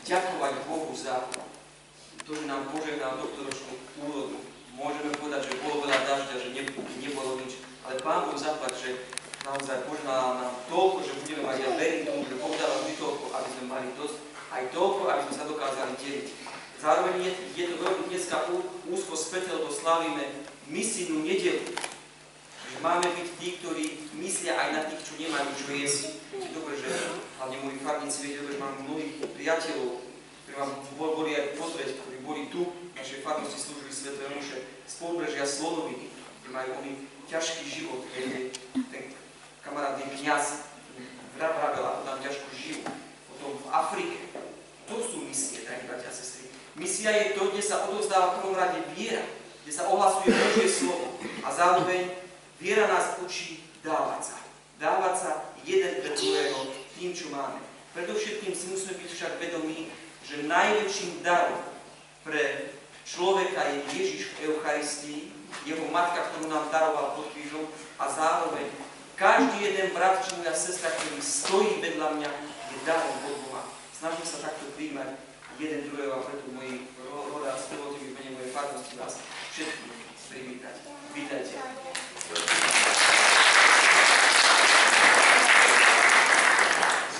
ďakovať Bohu za to, že nám požehnal doktoročnú úrodu. Môžeme povedať, že bolo veľa dažďa, že nebolo nič, ale Pán Boh zaplať, že naozaj požehnal nám toľko, že budeme mať, ja verím tomu, že Boh dáva vždy toľko, aby sme mali dosť, aj toľko, aby sme sa dokázali deliť. Zároveň je to veľmi dneska úzko späť, lebo slavíme misijnú nedeľu. Že máme byť tí, ktorí myslia aj na tých, čo nemajú čo jesť. Viete dobre, že hlavne moji farníci vedia, že mám mnohých priateľov, ktorí vám boli aj pozrieť, ktorí boli tu, naše farnosti slúžili Sväté omše z Pobrežia Slonoviny, kde majú oni ťažký život, kde ten kamarát je kňaz, vravel a tam ťažko žijú. Potom v Afrike. To sú misie, drahí bratia a sestry. Misia je to, kde sa odovzdáva v prvom rade viera, kde sa ohlasuje Božie slovo a zároveň viera nás učí dávať sa. Dávať sa jeden pre druhého tým, čo máme. Predovšetkým si musíme byť však vedomí, že najväčším darom pre človeka je Ježiš v Eucharistii, jeho matka, ktorú nám daroval pod krížom a zároveň každý jeden brat či moja sestra, ktorý stojí vedľa mňa, je darom od Boha. Snažím sa takto príjmať jeden druhého a preto moji roda a spoločne v mene mojej farnosti vás všetkých privítať. Vítajte.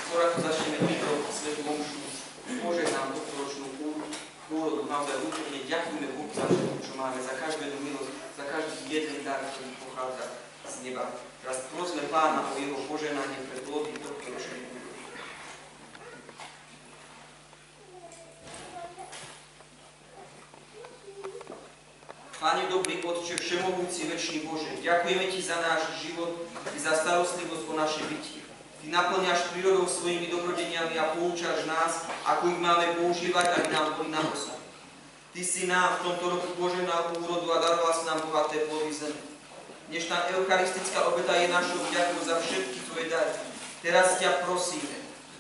Skôr ako začneme túto svätú omšu, požehnám doktoročnú úrodu, naozaj úprimne ďakujeme Bohu za všetko, čo máme, za každú jednu milosť, za každý jeden dar, ktorý pochádza z neba. Teraz prosme Pána o jeho požehnanie pre plody doktoročnej úrody. Pane dobrý Otče, všemohúci, večný Bože, ďakujeme Ti za náš život i za starostlivosť o naše bytie. Ty naplňaš prírodou svojimi dobrodeniami a poučaš nás, ako ich máme používať, aby nám boli na prospech. Ty si nám v tomto roku požehnal úrodu a daroval si nám bohaté plody zeme. Dnešná eucharistická obeta je našou vďakou za všetky Tvoje dary. Teraz ťa prosíme,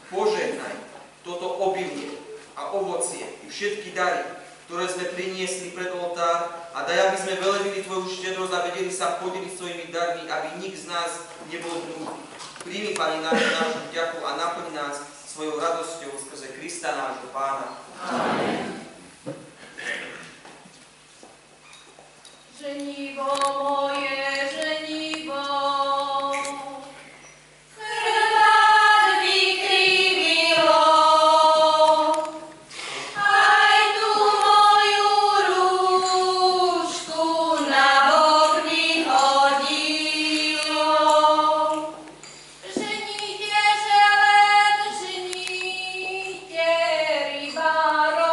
požehnaj toto obilie a ovocie i všetky dary, ktoré sme priniesli pred oltár a daj, aby sme velebili Tvoju štedrosť a vedeli sa podeliť svojimi darmi, aby nik z nás nebol hnutý. Príjmi, Pane, našu vďaku a naplň nás svojou radosťou skrze Krista nášho Pána. Amen. Ženivo moje, ženivo, Rybaro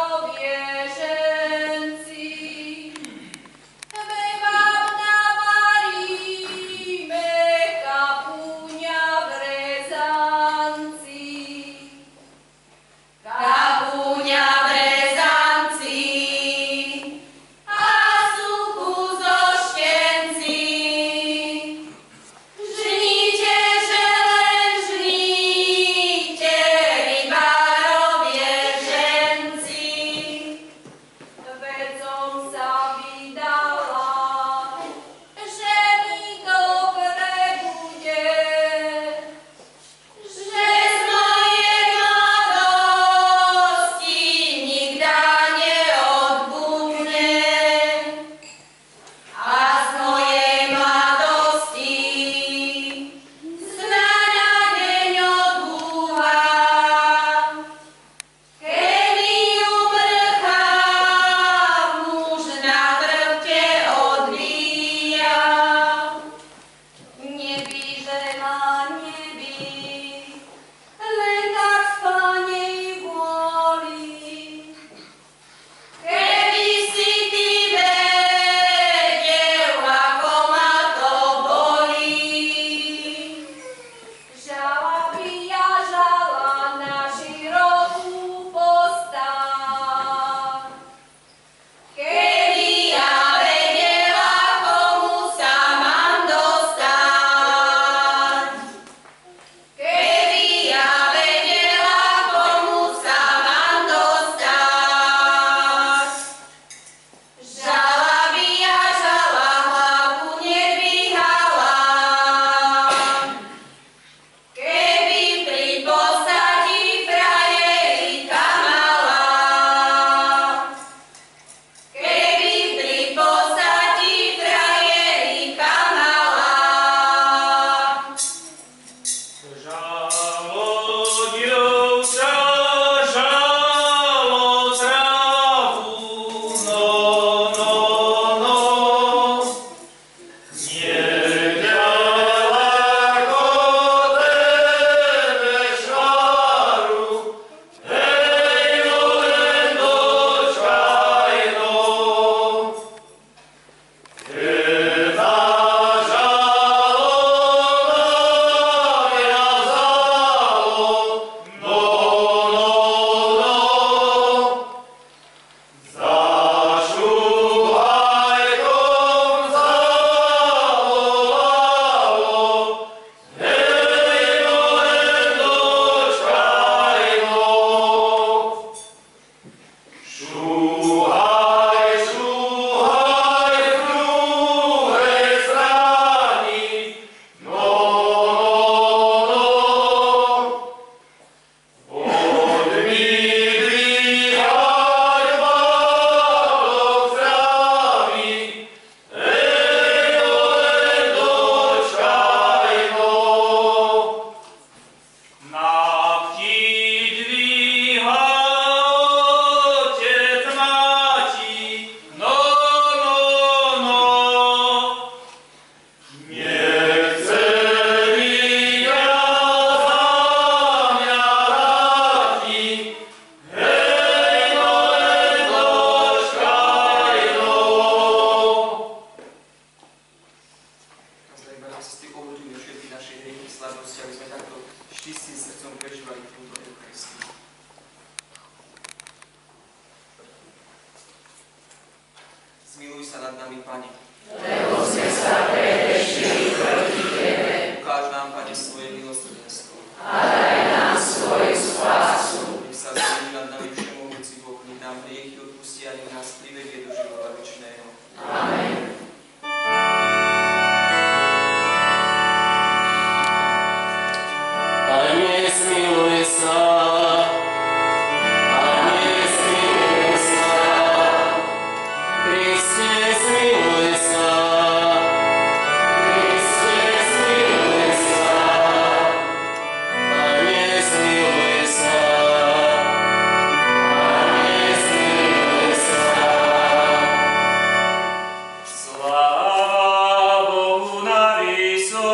sa nad nami, Pane. Lebo sme sa prehrešili proti Tebe. Ukáž nám, Pane, svoje milosrdenstvo. A daj nám svoju spásu. Nech sa zmení nad nami všemohúci Boh, nech nám hriechy odpustí a nech nás privedie do života večného. Amen. Pane, zmiluj sa. Pane, zmiluj sa. Kriste, zmiluj sa. Kriste, zmiluj sa. Pane, zmiluj sa. Pane, zmiluj sa. Sláva Bohu na výsostiach.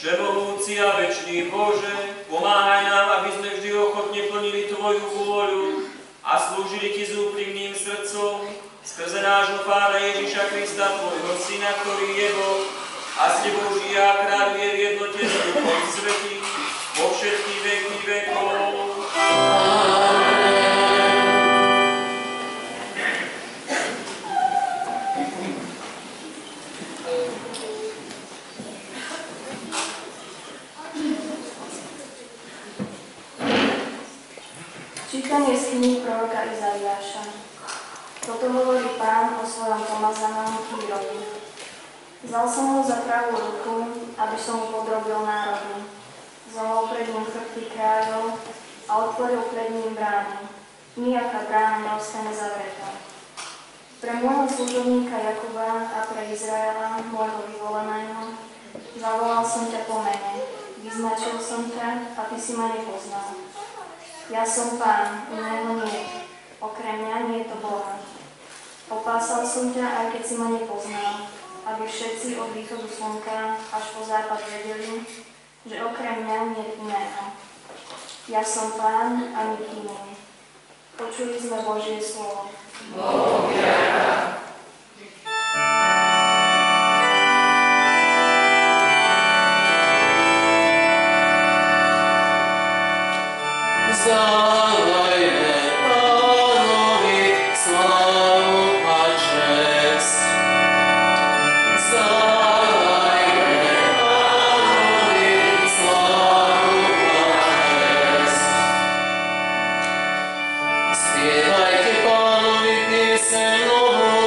Všemohúci a večný Bože, pomáhaj nám, aby sme vždy ochotne plnili Tvoju vôľu a slúžili Ti s úprimným srdcom skrze nášho Pána Ježiša Krista, Tvojho Syna, ktorý je Boh a s Tebou žije a kráľuje v jednote s Duchom Svätým vo všetky veky vekov. Čítanie z knihy proroka Izaiáša. Toto hovorí Pán o svojom pomazanom Kýrovi. Vzal som ho za pravú ruku, aby som mu podrobil národy. Zomol pred ním chrbty kráľov a otvoril pred ním brány. Nijaká brána neostane zavretá. Pre môjho služobníka Jakuba a pre Izraela, môjho vyvoleného, zavolal som ťa po mene, vyznačil som ťa a ty si ma nepoznal. Ja som Pán, iného nie, okrem mňa nie je to Boha. Opásal som ťa, aj keď si ma nepoznal, aby všetci od východu slnka až po západ vedeli, že okrem mňa nie je iného. Ja som Pán a nik iný. Počuli sme Božie slovo. Bohu vďaka. Vzdávajme Pánovi slávu a česť. Vzdávajme Pánovi slávu a česť. Spievajte Pánovi pieseň novú,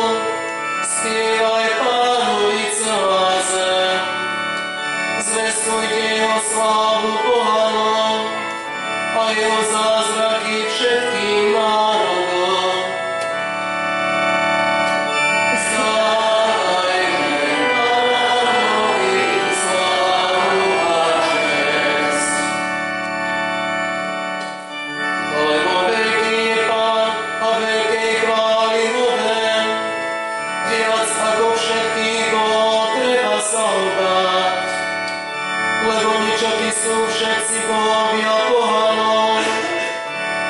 sú všetci bohovia pohanov,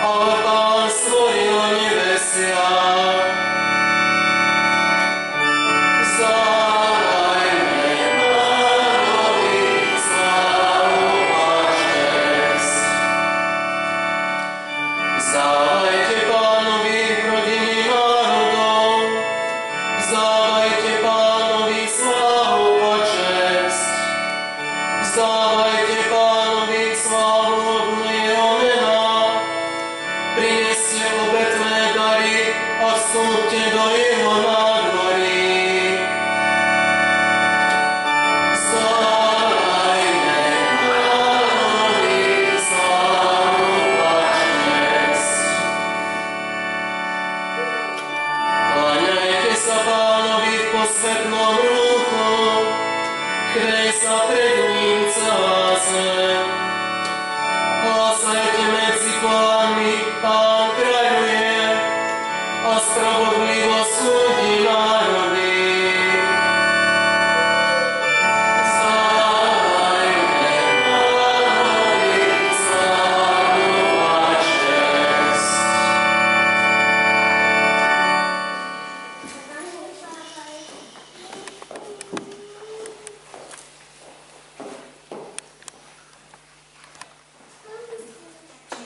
ale Pán stvoril nebesia.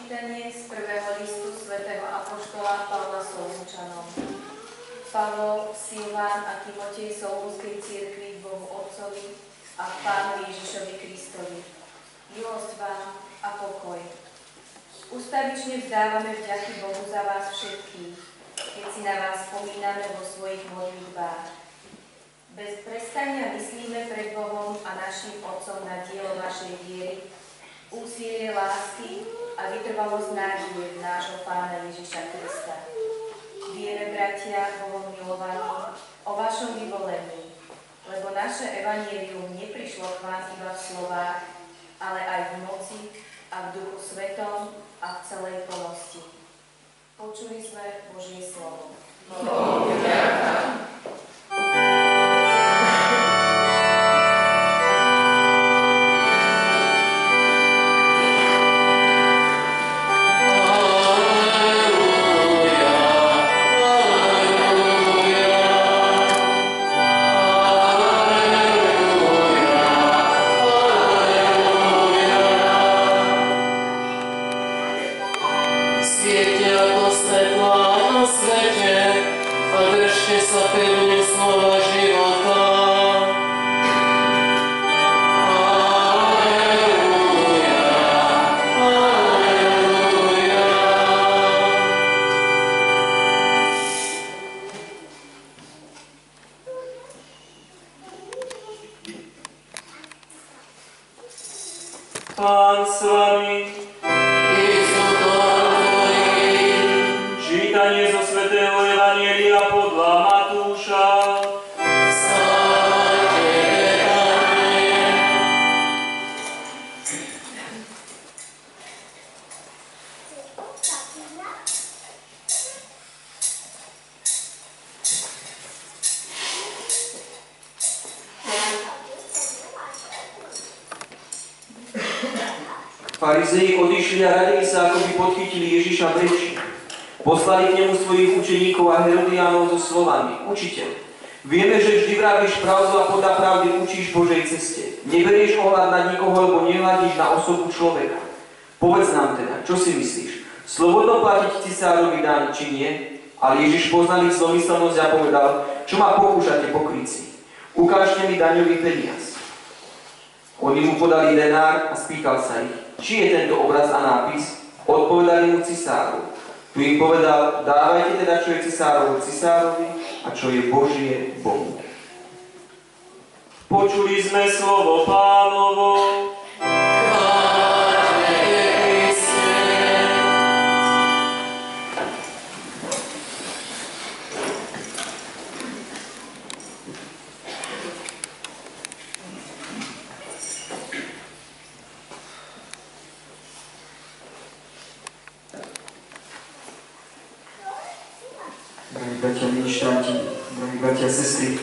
Čítanie z prvého listu svätého apoštola Pavla Solúčanom. Pavol, Silván a Timotej Solúnskej cirkvi Bohu Otcovi a Pánu Ježišovi Kristovi. Milosť vám a pokoj. Ustavične vzdávame vďaky Bohu za vás všetkých, keď si na vás spomíname vo svojich modlitbách. Bez prestania myslíme pred Bohom a našim Otcom na dielo vašej viery, úsilie lásky a vytrvalosť nádeje v nášho Pána Ježiša Krista. Vieme, bratia, Bohom milovaní, o vašom vyvolení, lebo naše evanjelium neprišlo k vám iba v slovách, ale aj v moci a v Duchu Svetom a v celej plnosti. Počuli sme Božie slovo. Pán s vami. Čítanie zo svätého Evanjelia podľa Matúša. Farizei odišli a radili sa, ako by podchytili Ježiša v reči. Poslali k nemu svojich učeníkov a Herodiánov so slovami: Učiteľ, vieme, že vždy vravíš pravdu a podľa pravdy učíš Božej ceste. Neberieš ohľad na nikoho, lebo nehľadíš na osobu človeka. Povedz nám teda, čo si myslíš? Slobodno platiť cisárovi daň, či nie? Ale Ježiš poznal ich zlomyselnosť a povedal: Čo ma pokúšate, pokrytci? Ukážte mi daňový peniaz. Oni mu podali denár a spýtal sa ich: Či je tento obraz a nápis? Odpovedali mu cisáru. Tu im povedal: Dávajte teda, čo je cisárovo cisárovi a čo je Božie Bohu. Počuli sme slovo Pánovo. Drahí bratia ministranti, drahí bratia a sestry,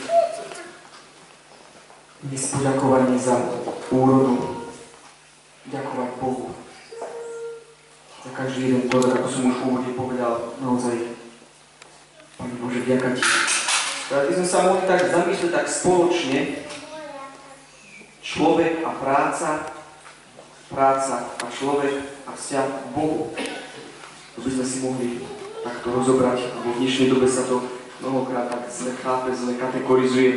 dnes poďakovanie za úrodu ďakovať Bohu za každý jeden podľa, ako som už úvodne povedal, naozaj, Pane Bože, vďaka Ti. Teraz by sme sa mohli tak zamýšľať tak spoločne, človek a práca a človek a vzťah k Bohu. To by sme si mohli takto rozobrať, lebo v dnešnej dobe sa to mnohokrát tak zle chápe, zle kategorizuje.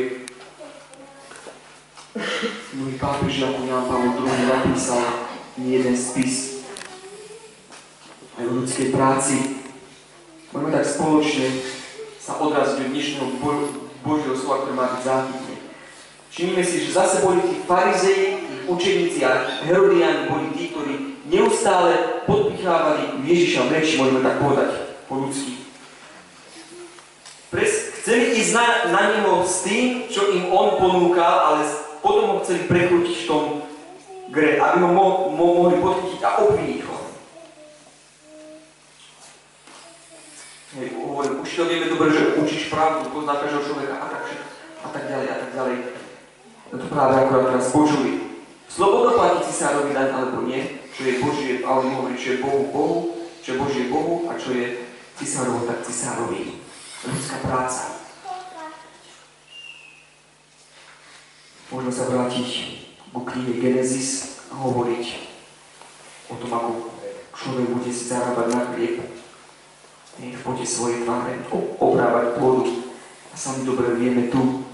Môj pápež ako Ján Pavol II napísal jeden spis aj o ľudskej práci. Môžeme tak spoločne sa odraziť od dnešného Božieho slova, ktoré má byť záchytné. Všimnime si, že zase boli tí farizeji, tí učeníci a Herodiáni boli tí, ktorí neustále podpichávali Ježiša v reči, môžeme tak povedať po ľudsky. Chceli ísť na neho s tým, čo im on ponúkal, ale potom ho chceli prekrútiť v tom gre, aby ho mohli podchytiť a obviniť ho. Hovorím, už to vieme dobre, že učíš pravdu, pozná každého človeka a tak ďalej a tak ďalej. No to práve akurát teraz počuli. Slobodno platí cisárovi daň alebo nie, čo je Božie, ale hovorí, čo je Bohu, čo je Božie Bohu a čo je cisárovo, tak cisárovi. Ľudská práca. Môžeme sa vrátiť ku knihe Genesis a hovoriť o tom, ako človek bude si zarábať na chlieb, v pote svojej tváre, obrávať pôdu. A sami dobre vieme tu,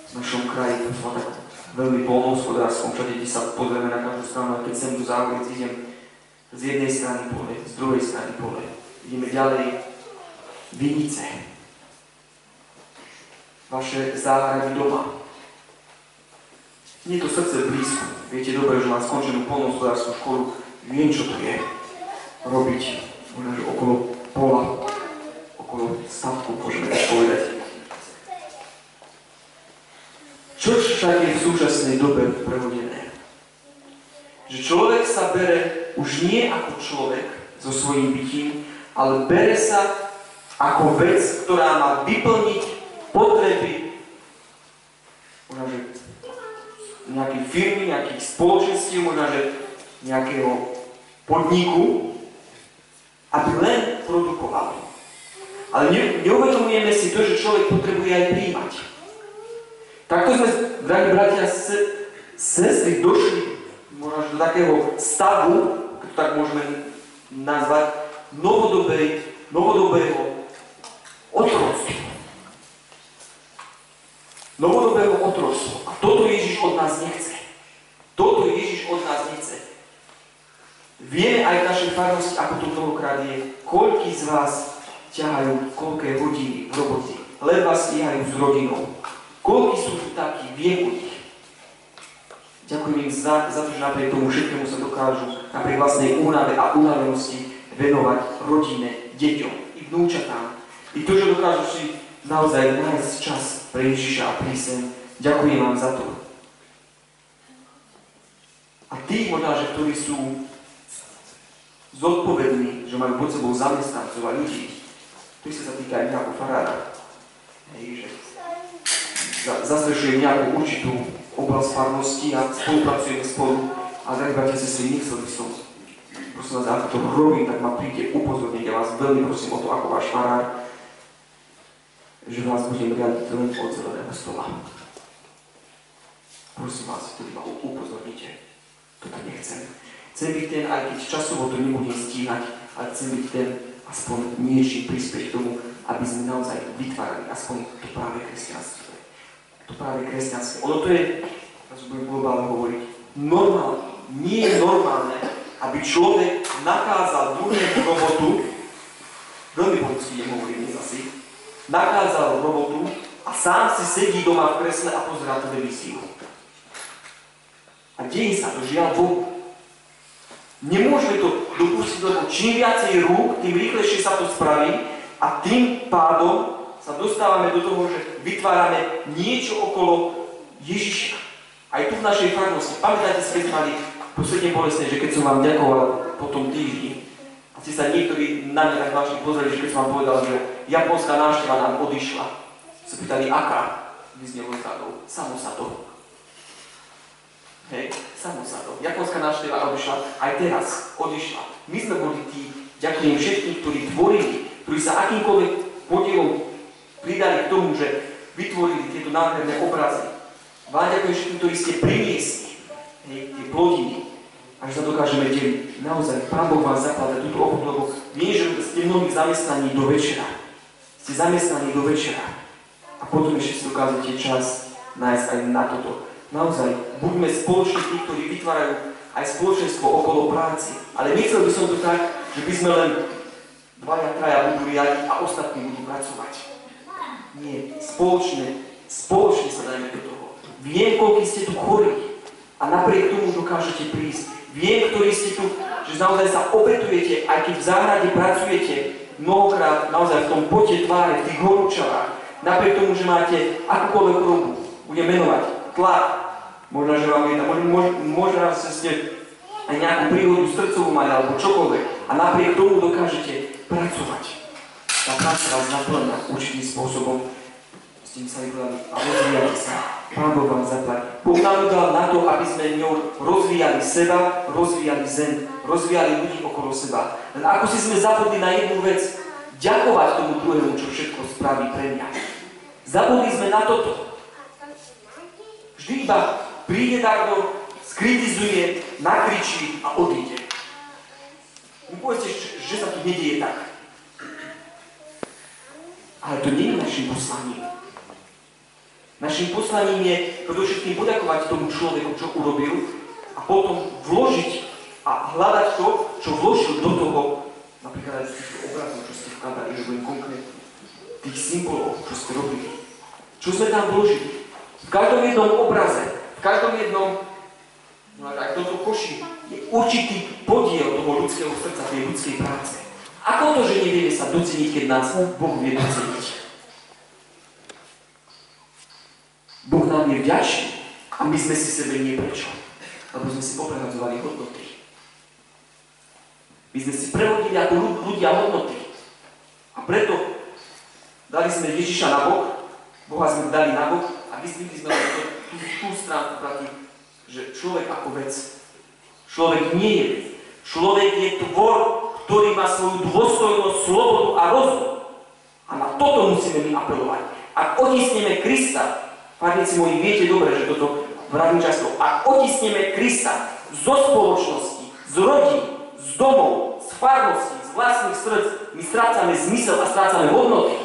v našom kraji, to sú tak veľmi poľnohospodárskom, všade, kde sa pozrieme na každú stranu, a keď sem do Záhoriec idem z jednej strany pole, z druhej strany pole. Ideme ďalej, vinice, vaše záhrady doma. Nie je to srdce blízko. Viete dobre, že mám skončenú poľnohospodárskú školu, viem, čo to je robiť, možno, že okolo pola, okolo statku, môžeme tak povedať. Čo však je v súčasnej dobe prehodené? Že človek sa bere už nie ako človek so svojím bytím, ale bere sa ako vec, ktorá má vyplniť potreby možno, že nejakej firmy, nejakých spoločenství, možno, že nejakého podniku, aby len produkoval. Ale neuvedomujeme si to, že človek potrebuje aj príjmať. Takto sme, drahí bratia a sestry, došli možno do takého stavu, keď to tak môžeme nazvať, novodobého otroctva. Novodobého otroctva. A toto Ježiš od nás nechce. Toto Ježiš od nás nechce. Vieme aj v našej farnosti, ako to mnohokrát je, koľký z vás ťahajú koľké hodiny v robote, leba stíhajú s rodinou. Koľký sú tu takí, viem o nich. Ďakujem im za to, že napriek tomu všetkému sa dokážu napriek vlastnej únave a unavenosti venovať rodine, deťom i vnúčatám. I to, že dokážu si naozaj nájsť čas pre Ježiša a prísem. Ďakujem vám za to. A tí možno, že ktorí sú zodpovední, že majú pod sebou zamestnancov a ľudí, ktorí sa týka aj mňa ako farára. Hej, že zastrešujem nejakú určitú oblasť farnosti a spolupracujeme spolu. A drahí bratia a sestry, nechcel by som, prosím vás, ako to robím, tak ma príde upozorniť. Ja vás veľmi prosím o to, ako váš farár, že vás budem riadiť len od zeleného stola. Prosím vás, vtedy ma upozornite. Toto nechcem. Chcem byť ten, aj keď časovo to nebudem stíhať, ale chcem byť ten, aspoň niečím prispieť k tomu, aby sme naozaj vytvárali aspoň to práve kresťanstvo. To práve kresťanstvo. Ono to je, teraz budem globálne hovoriť, normálne. Nie je normálne, aby človek nakázal druhému robotu, veľmi poctivo hovorím, dnes asi, nakázal robotu a sám si sedí doma v kresle a pozerá televíziu. A deje sa to, žiaľ Bohu. Nemôžeme to dopustiť, lebo čím viacej rúk, tým rýchlejšie sa to spraví a tým pádom sa dostávame do toho, že vytvárame niečo okolo Ježiša. Aj tu v našej farnosti. Pamätáte si, keď sme mali posledne bolestné, že keď som vám ďakoval po tom týždni, a ste sa niektorí na mňa tak vážne pozreli, že keď som vám povedal, že japonská návšteva nám odišla. Sa pýtali, aká? Vyznelo z zadov. Samo sa to. Hej, samozrejme. Japonská návšteva odišla, aj teraz odišla. My sme boli tí, ďakujem všetkým, ktorí tvorili, ktorí sa akýmkoľvek podielom pridali k tomu, že vytvorili tieto nádherné obrazy. Vám ďakujem všetkým, ktorí ste priniesli tie plodiny, až sa dokážeme deliť. Naozaj, Pán Boh vám zaklada túto ochotu, lebo viem, že ste mnohých zamestnaní do večera. Ste zamestnaní do večera. A potom ešte si dokážete čas nájsť aj na toto. Naozaj, buďme spoloční tí, ktorí vytvárajú aj spoločenstvo okolo práci. Ale nechcel by som to tak, že by sme len dvaja, traja budú riadiť a ostatní budú pracovať. Nie, spoločne sa dajme do toho. Viem, koľko ste tu chorí a napriek tomu dokážete prísť. Viem, ktorí ste tu, že naozaj sa obetujete, aj keď v záhrade pracujete, mnohokrát naozaj v tom pote tváre, v tých horúčavách. Napriek tomu, že máte akúkoľvek chorobu, budem menovať tlak, možno, že vám je, možno, že ste aj nejakú príhodu srdcovú mali, alebo čokoľvek, a napriek tomu dokážete pracovať. Tá práca vás naplňa určitým spôsobom, s tým sa vyhľadí a rozvíjate sa. Pán Boh vám zaplať. Boh nám dal na to, aby sme ňou rozvíjali seba, rozvíjali zem, rozvíjali ľudí okolo seba. Len ako si sme zabudli na jednu vec, ďakovať tomu druhému, čo všetko spraví pre mňa. Zabudli sme na toto. Vždy iba príde takto, skritizuje, nakričí a odíde. Povedzte, že sa to nedieje tak. Ale to nie je našim poslaním. Našim poslaním je predovšetkým poďakovať tomu človeku, čo urobil, a potom vložiť a hľadať to, čo vložil do toho, napríklad aj z týchto obrazov, čo ste vkladali, že budem konkrétne, tých symbolov, čo ste robili. Čo sme tam vložili? V každom jednom obraze, v každom jednom, aj v tomto koši, je určitý podiel toho ľudského srdca, tej ľudskej práce. Ako to, že nevieme sa doceniť, keď nás Boh vie doceniť? Boh nám je vďačný a my sme si sebe nie prečo. Lebo sme si poprehadzovali hodnoty. My sme si prehodili ako ľudia hodnoty. A preto dali sme Ježiša na bok, Boha sme dali na bok a vyzdvihli sme tú stránku proti, že človek ako vec. Človek nie je vec. Človek je tvor, ktorý má svoju dôstojnosť, slobodu a rozum. A na toto musíme my apelovať. Ak otisneme Krista, farníci moji, viete dobre, že toto vravím často, ak otisneme Krista zo spoločnosti, z rodín, z domov, z farnosti, z vlastných srdc, my strácame zmysel a strácame hodnoty.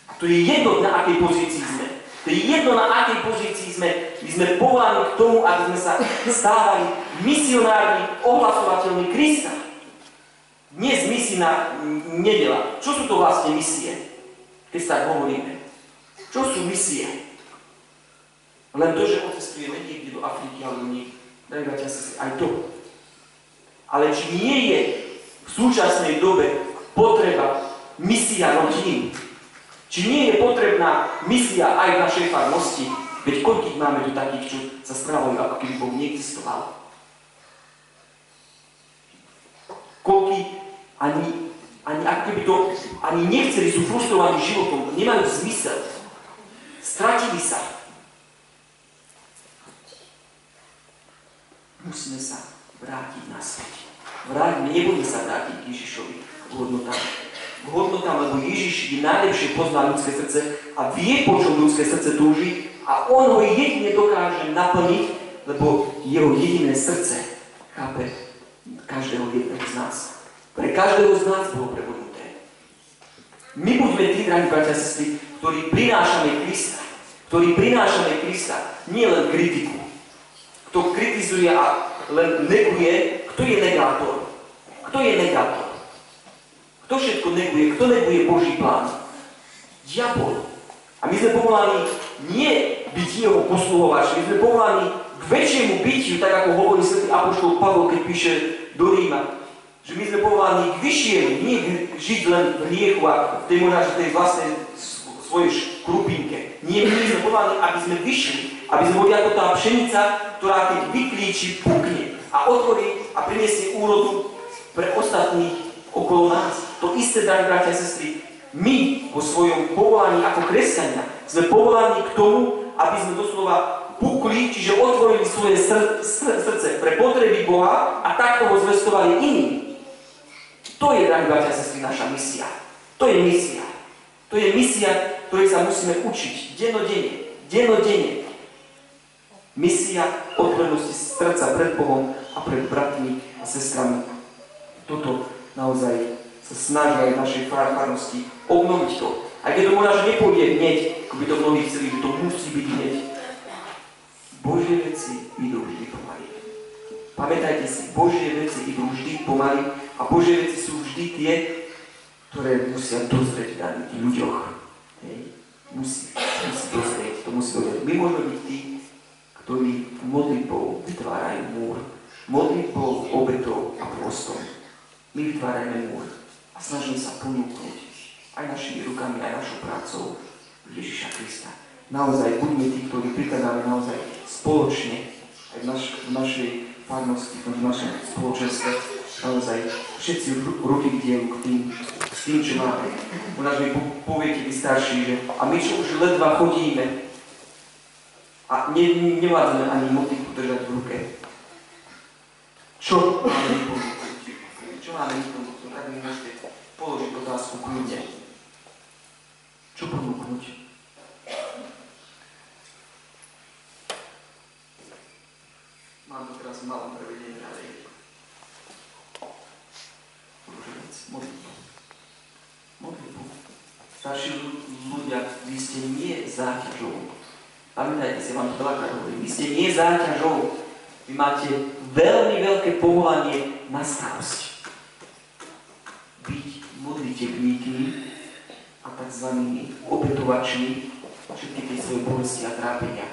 A to je jedno, na akej pozícii sme. To je jedno, na akej pozícii sme. My sme povolaní k tomu, aby sme sa stávali misionármi, ohlasovateľmi Krista. Dnes misijná nedeľa. Čo sú to vlastne misie? Keď sa tak hovoríme. Čo sú misie? Len to, že otestujeme niekde do Afriky alebo nie. Daj bratia si aj to. Ale či nie je v súčasnej dobe potreba misia rodín? Či nie je potrebná misia aj v našej farnosti? Veď koľkých máme tu takých, čo sa správajú, ako keby Boh neexistoval? Koľký ani ako keby to ani nechceli, sú frustrovaní životom, nemajú zmysel. Stratili sa. Musíme sa vrátiť na svet. Nebudeme sa vrátiť k Ježišovi k hodnotám. K hodnotám, lebo Ježiš najlepšie pozná ľudské srdce a vie, po čom ľudské srdce túži, a on ho jedine dokáže naplniť, lebo jeho jediné srdce chápe každého jedného z nás. Pre každého z nás bolo prebudnuté. My buďme tí, drahí bratia a sestry, ktorí prinášame Krista, nie len kritiku. Kto kritizuje a len neguje, kto je negátor? Kto je negátor? Kto všetko neguje? Kto neguje Boží plán? Diabol. A my sme povolaní nie byť jeho posluhovači, my sme povolaní k väčšiemu bytiu, tak ako hovorí svätý apoštol Pavol, keď píše do Ríma. Že my sme povolaní k vyššiemu, nie žiť len v hriechu a v tej možná, že tej vlastnej svojej škrupinke. Nie, my sme povolaní, aby sme vyšli, aby sme boli ako tá pšenica, ktorá keď vyklíči, pukne a otvorí a priniesie úrodu pre ostatných okolo nás. To isté, drahí bratia a sestry, my vo svojom povolaní ako kresťania sme povolaní k tomu, aby sme doslova pukli, čiže otvorili svoje srdce pre potreby Boha a takto ho zvestovali iným. To je, drahí bratia a sestry, naša misia. To je misia. To je misia, ktorej sa musíme učiť dennodenne. Dennodenne. Misia otvorenosti srdca pred Bohom a pred bratmi a sestrami. Toto naozaj sa snažia aj v našej farnosti obnoviť to. Aj keď to možno, že nepôjde hneď, ako by to mnohí chceli, že to musí byť hneď. Božie veci idú vždy pomaly. Pamätajte si, Božie veci idú vždy pomaly a Božie veci sú vždy tie, ktoré musia dozrieť v daných ľuďoch. Hej. Musí dozrieť, to musí dozrieť. My môžeme byť tí, ktorí modlitbou vytvárajú múr. Modlitbou, obetou a prostom. My vytvárajme múr a snažíme sa ponúknuť aj našimi rukami, aj našou prácou Ježiša Krista. Naozaj buďme tí, ktorí prikladáme naozaj spoločne aj v našej farnosti, v našom spoločenstve, naozaj všetci ruky k dielu s tým, čo máme. Možno mi poviete vy starší, že a my čo už ledva chodíme a nevládzame ani motiku držať v ruke. Čo máme vyponúknuť? Čo máme vyponúknuť? Tak mi môžete položiť otázku kľudne. Čo ponúknuť? Mám to teraz v malom prevedení, ale modlitbu. Starší ľudia, vy ste nie záťažou. Pamätajte si, vám to veľakrát hovorím, vy ste nie záťažou. Vy máte veľmi veľké povolanie na starosť. Byť modlitebníkmi a tzv. Obetovačmi všetky tie svoje bolesti a trápenia.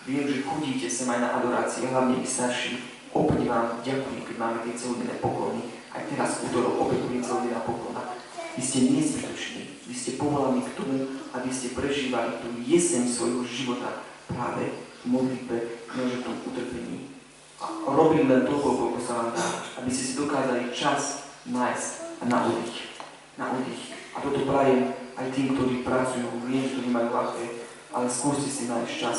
Viem, že chodíte sem aj na adorácie, hlavne vy starší. Opäť vám ďakujem, keď máme tie celodenné poklony. Aj teraz v útorok opätujem celodenná poklona. Vy ste nezbytoční. Vy ste povolaní k tomu, aby ste prežívali tú jeseň svojho života práve v modlitbe, že tom utrpení. A robili len toľko, koľko sa vám dá, aby ste si dokázali čas nájsť na oddych. Na oddych. A toto prajem aj tým, ktorí pracujú, viem, že to nemajú ľahké, ale skúste si nájsť čas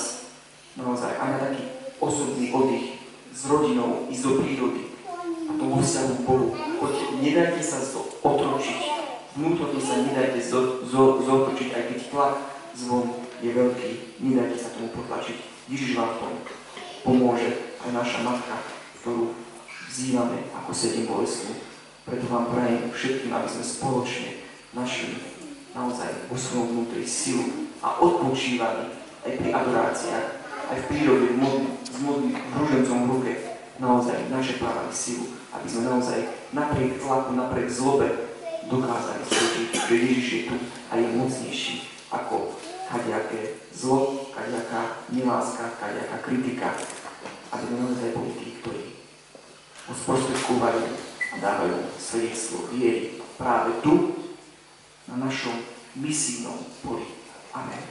naozaj aj na taký osobný oddych s rodinou, ísť do prírody a tomu vzťahu k Bohu. Choďte, nedajte sa otročiť, vnútorne sa nedajte zotročiť, aj keď tlak zvon je veľký, nedajte sa tomu potlačiť. Ježiš vám v tom pomôže, aj naša matka, ktorú vzývame ako 7 bolestnú. Preto vám prajem všetkým, aby sme spoločne našli naozaj vo svojom vnútri silu a odpočívali aj pri adoráciách, aj v prírode, v ružencom v ruke, naozaj načerpávali silu, aby sme naozaj napriek tlaku, napriek zlobe dokázali svedčiť, že Ježiš je tu a je mocnejší ako kadejaké zlo, kadejaká neláska, kadejaká kritika. Aby sme naozaj boli tí, ktorí ho sprostredkovajú a dávajú svedectvo viery práve tu, na našom misijnom poli. Amen.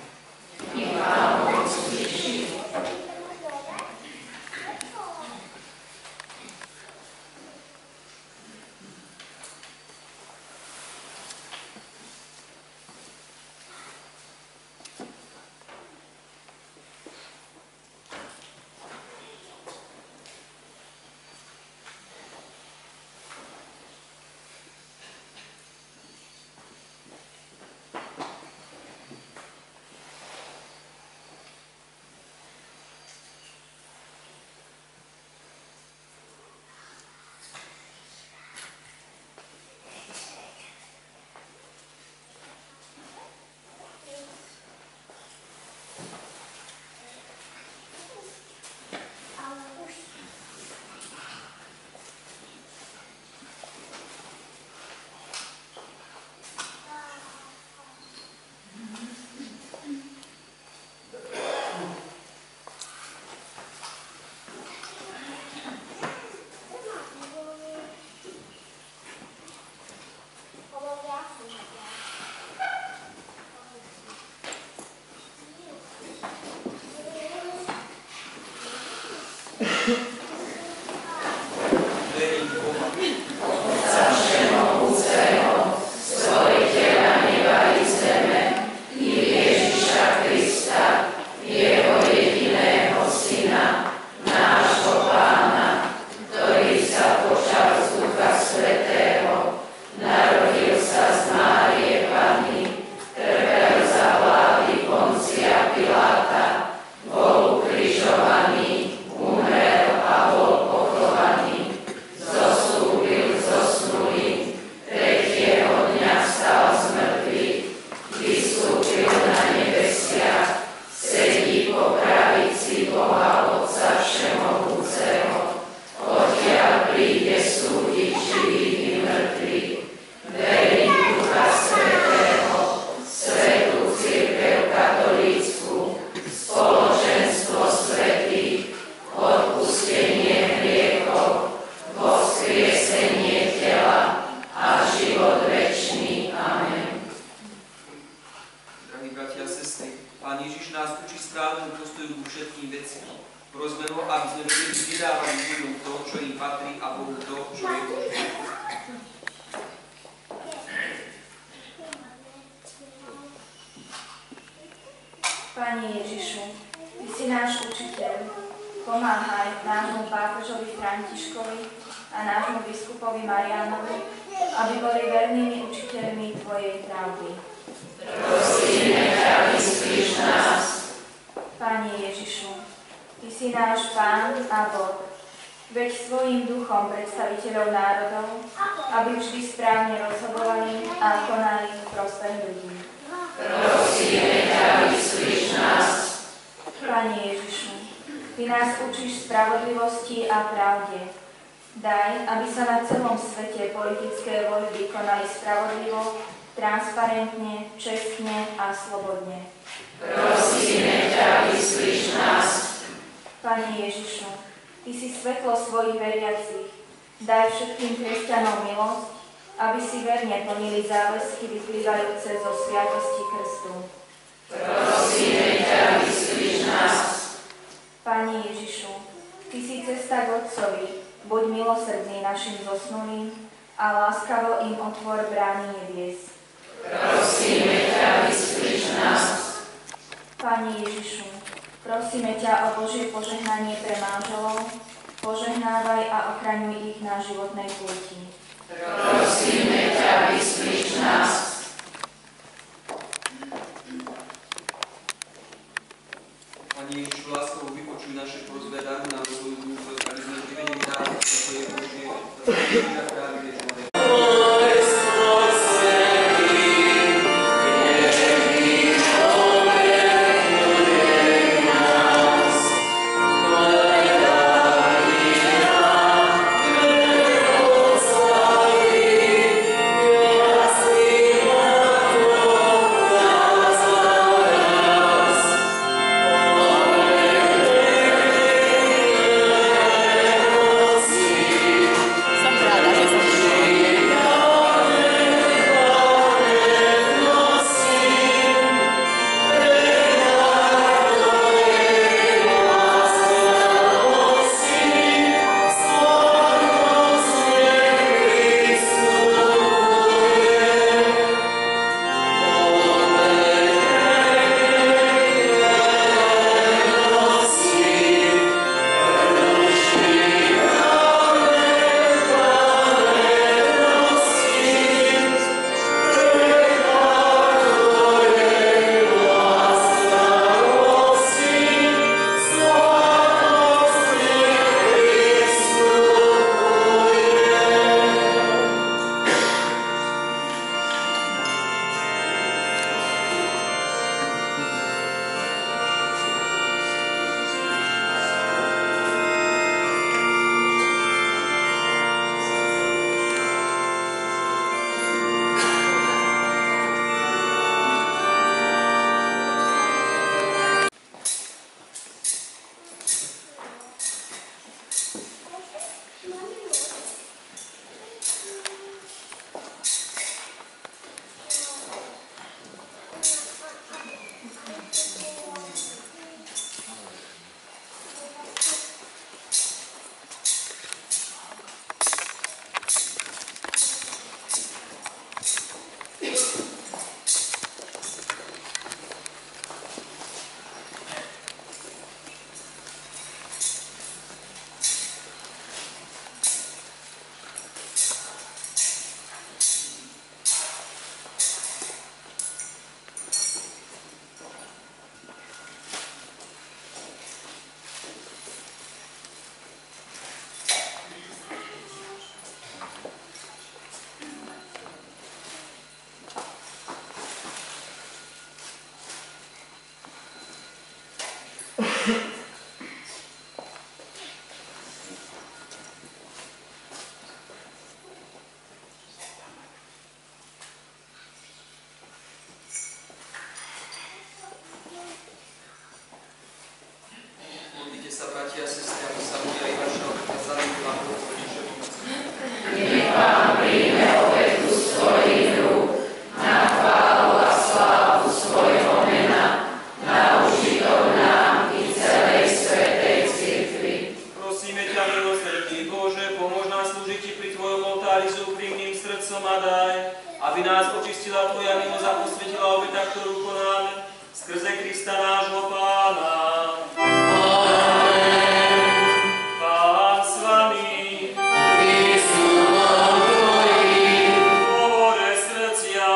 Jeho jediného syna, cesty. Pán Ježiš nás učí správnemu postoju ku všetkým veciam. Prosme ho, aby sme vedeli vydávať ľuďom to, čo im patrí, a Bohu to, čo je Božie. Pane Ježišu, Ty si náš učiteľ. Pomáhaj nášmu pápežovi Františkovi a nášmu biskupovi Mariánovi, aby boli vernými učiteľmi Tvojej pravdy. Prosíme ťa, vyslíš nás. Pane Ježišu, Ty si náš Pán a Boh. Veď svojím duchom predstaviteľov národov, aby vždy správne rozhodovali a konali v prospech ľudí. Prosíme ťa, vyslíš nás. Pane Ježišu, Ty nás učíš spravodlivosti a pravde. Daj, aby sa na celom svete politické voľby konali spravodlivo, transparentne, čestne a slobodne. Prosíme ťa, vyslíš nás. Pane Ježišu, Ty si svetlo svojich veriacich. Daj všetkým kresťanom milosť, aby si verne plnili záväzky vyplývajúce zo sviatosti krstu. Prosíme ťa, vyslíš nás. Pane Ježišu, Ty si cesta k Otcovi, buď milosrdný našim zosnulým a láskavo im otvor brány nebies. Prosíme ťa, vyslíš nás. Pane Ježišu, prosíme ťa o Božie požehnanie pre manželov, požehnávaj a ochraňuj ich na životnej púti. Prosíme ťa, vyslíš nás. Pane Ježišu, láskavo vypočuj naše prosby, daruj nám svoju múdrosť, aby sme vždy vedeli dávať to, čo je Božie, to je práve večné. Bratia a sestry, aby sa ľudia i vaša obeta zanúdila v Božíše pomoci. Nech Pán príjme obetu svojich rúk na chválu a slávu svojho mena Krista nášho Pána. Amen. Pán s vami, I s duchom tvojim. Otvorte srdcia.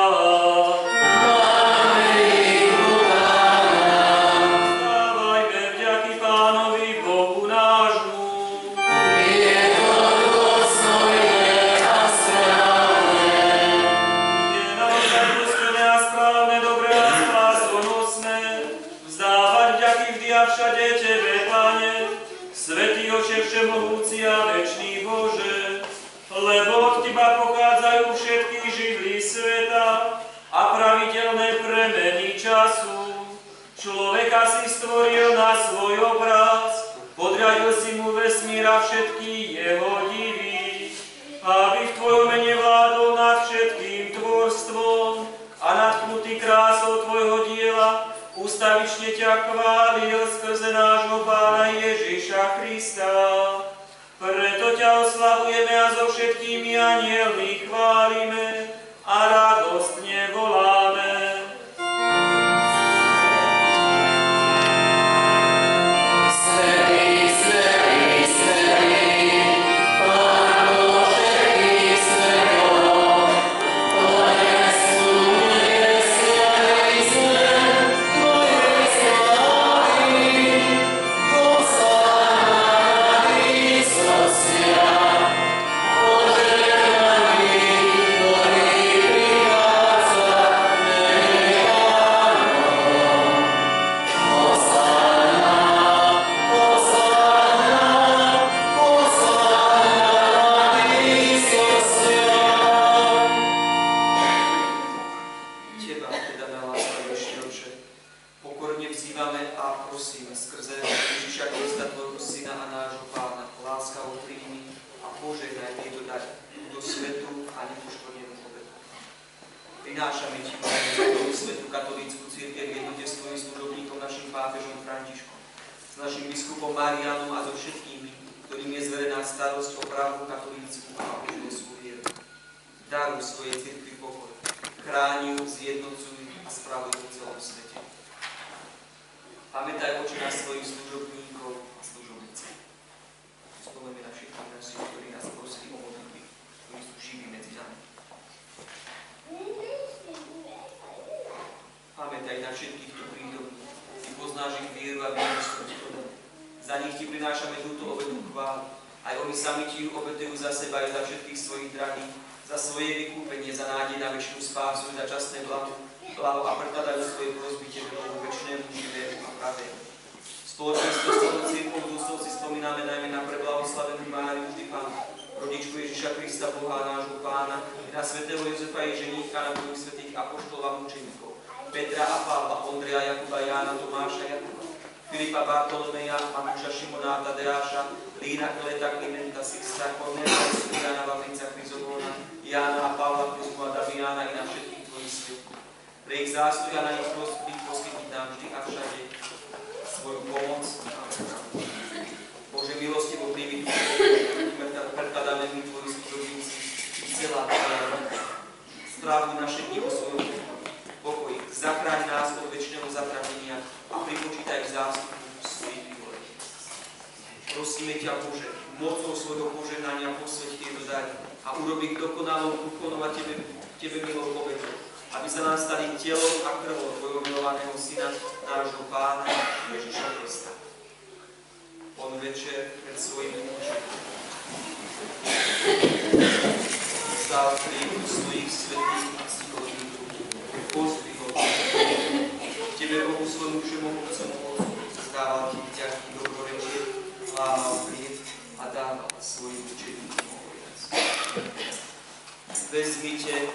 Máme ich u Pána. Vzdávajme vďaky Pánovi Bohu nášmu. Je to dôstojné a správne. Je naozaj dôstojné a správne, dobré a spásonosné vzdávať vďaky vždy a všade Tebe, Pane, Svätý Oče všemohúci a večný Bože, lebo od Teba pochádzajú všetky živly sveta a pravidelné premeny času. Človeka si stvoril na svoj obraz, podriadil si mu vesmír a všetky jeho divy, aby v Tvojom mene vládol nad všetkým tvorstvom a natknutý krásou Tvojho diela ustavične ťa chválil skrze nášho Pána Ježiša Krista. Preto ťa oslavujeme a so všetkými anielmi chválime a radostne voláme. Svätý, svätý, svätý, Pán Boh všetkých svetov, Tvoje sú nebesia i zem, Tvoje slávy, Hosanna na výsostiach, požehnaný, ktorý prichádza v mene Pánovom. Hosanna, Hosanna, Hosanna na výsostiach. Teba, teda na láskavejší Oče, pokorne vzývame a prosíme skrze Ježiša Krista, Tvojho Syna a nášho Pána, láskavo príjmi a požehnaj tieto dary do svetu a nepoškodnenú obetu. Prinášame Ti, Pane, Tvoju svetú katolícku cirkev v jednote s Tvojim služobníkom, našim pápežom Františkom, s našim biskupom Marianom a so všetkými, ktorým je zverená starosť o právu katolícku a apostolskú vieru. Daruj svojej cirkvi pokoj, chráň ju, zjednocuj a spravuj po celom svete. Pamätaj, Oče, na svojich služobníkov a služobnice. Spomeme na všetkých našich, ktorí nás prosili o modlitby, ktorí sú živí medzi nami. Pamätaj na všetkých tu prítomných. Ty poznáš ich vieru a viernosť. Za nich Ti prinášame túto obetu chválu. Aj oni sami Ti ju obetujú za seba aj za všetkých svojich drahých, za svoje vykúpenie, za nádej na večnú spásu, za časné blaho a prekladajú svoje prosby Tebe, Bohu večnému, živému a pravému. Spoločenstvo s celou cirkvou dôstojne si spomíname najmä na preblahoslavenú Máriu vždy Pánu, rodičku Ježiša Krista, Boha nášho Pána, i na svätého Jozefa Ježeníka, na mnohých svätých apoštolov a mučeníkov, Petra a Pavla, Ondreja, Jakuba, Jána, Tomáša, Jakuba, Filipa, Bartolomeja, Mamuša, Šimona, Tadeáša, Lína, Kleta, Klimenta, Sixta, Kornélia, Jana, Vavrica, Chryzogóna, Jána a Pavla, Kuzmu a Damiana i na všetkých Tvojich svetých. Pre ich zásluhy a na ich poskytniť nám vždy a všade svoju pomoc. Bože, milostivo príjmi predkladáme my Tvoji služobníci i celá Tvoja rodina. Strávuj naše dni vo svojom pokoji. Zachráň nás od večného zatratenia a pripočítaj k zástupu svojich vyvolených. Prosíme ťa, Bože, mocou svojho požehnania posväť tieto dary a urob ich dokonalou úkonovať Tebe milou obetou, aby sa nám stali telom a krvou Tvojho milovaného Syna, nášho Pána Ježiša Krista. On večer pred svojim účinkom stál pri svojich svätých a stichodných pozdvihol Tebe, Bohu svojmu všemohúcemu Otcu, zdával Ti vďaky, dobrorečie, lámal chlieb a dával svojim učeníkom hovoriac. Vezmite